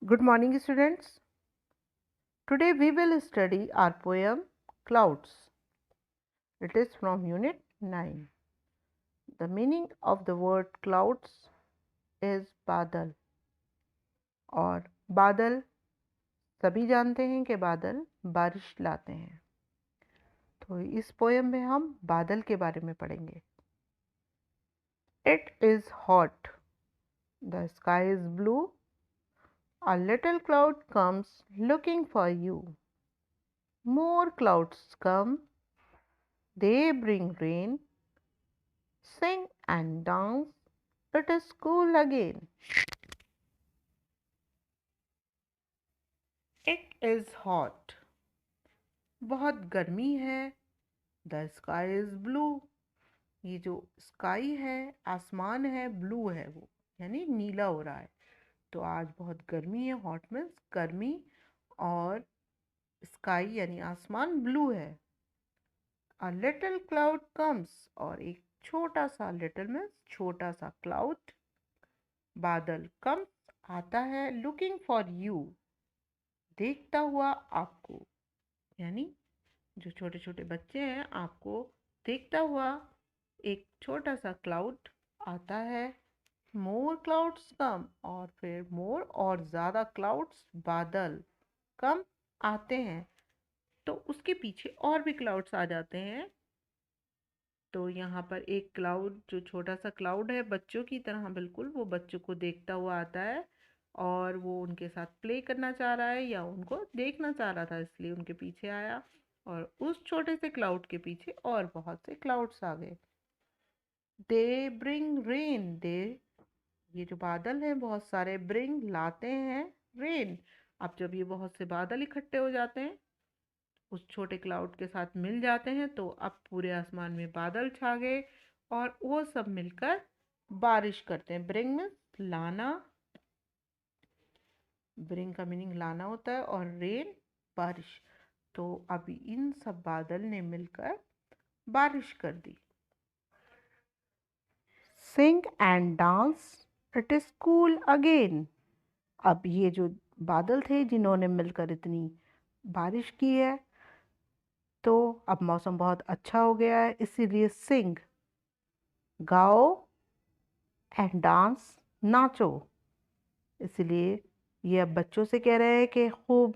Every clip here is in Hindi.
Good morning, students. Today we will study our poem Clouds. It is from Unit 9. The meaning of the word clouds is बादल और बादल सभी जानते हैं कि बादल बारिश लाते हैं। तो इस पोएम में हम बादल के बारे में पढ़ेंगे। It is hot. The sky is blue. A little cloud comes looking for you. More clouds come. They bring rain. Sing and dance. It is cool again. It is hot. बहुत गर्मी है. The sky is blue. ये जो स्काई है, आसमान है, ब्लू है वो, यानी नीला हो रहा है. तो आज बहुत गर्मी है. हॉट मीन्स गर्मी और स्काई यानी आसमान ब्लू है. A little cloud comes और एक छोटा सा, लिटिल मीन्स छोटा सा, क्लाउड बादल, कम आता है, लुकिंग फॉर यू देखता हुआ आपको, यानी जो छोटे छोटे बच्चे हैं आपको देखता हुआ एक छोटा सा क्लाउड आता है. मोर क्लाउड्स कम और फिर मोर और ज़्यादा क्लाउड्स बादल कम आते हैं. तो उसके पीछे और भी क्लाउड्स आ जाते हैं. तो यहाँ पर एक क्लाउड, जो छोटा सा क्लाउड है, बच्चों की तरह बिल्कुल, वो बच्चों को देखता हुआ आता है और वो उनके साथ प्ले करना चाह रहा है या उनको देखना चाह रहा था, इसलिए उनके पीछे आया. और उस छोटे से क्लाउड के पीछे और बहुत से क्लाउड्स आ गए. They bring rain. दे, ये जो बादल हैं बहुत सारे, ब्रिंग लाते हैं, रेन. अब जब ये बहुत से बादल इकट्ठे हो जाते हैं, उस छोटे क्लाउड के साथ मिल जाते हैं, तो अब पूरे आसमान में बादल छा गए और वो सब मिलकर बारिश करते हैं. ब्रिंग में लाना, ब्रिंग का मीनिंग लाना होता है, और रेन बारिश. तो अभी इन सब बादल ने मिलकर बारिश कर दी. Sing and dance, it is cool again. अब ये जो बादल थे जिन्होंने मिलकर इतनी बारिश की है, तो अब मौसम बहुत अच्छा हो गया है, इसीलिए सिंग, गाओ, एंड डांस, नाचो. इसलिए ये अब बच्चों से कह रहे हैं कि खूब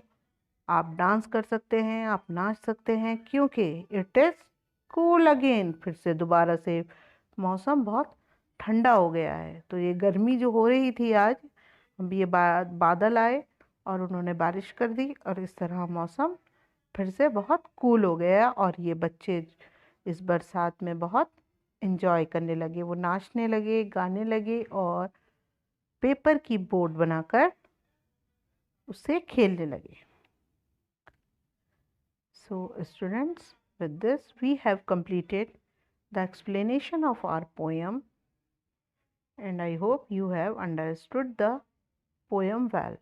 आप डांस कर सकते हैं, आप नाच सकते हैं, क्योंकि इट इज़ कूल अगेन. फिर से दोबारा से मौसम बहुत ठंडा हो गया है. तो ये गर्मी जो हो रही थी आज, अब ये बादल आए और उन्होंने बारिश कर दी, और इस तरह मौसम फिर से बहुत कूल हो गया. और ये बच्चे इस बरसात में बहुत इन्जॉय करने लगे. वो नाचने लगे, गाने लगे और पेपर की बोट बनाकर उससे खेलने लगे. So students, with this we have completed the explanation of our poem, and I hope you have understood the poem well.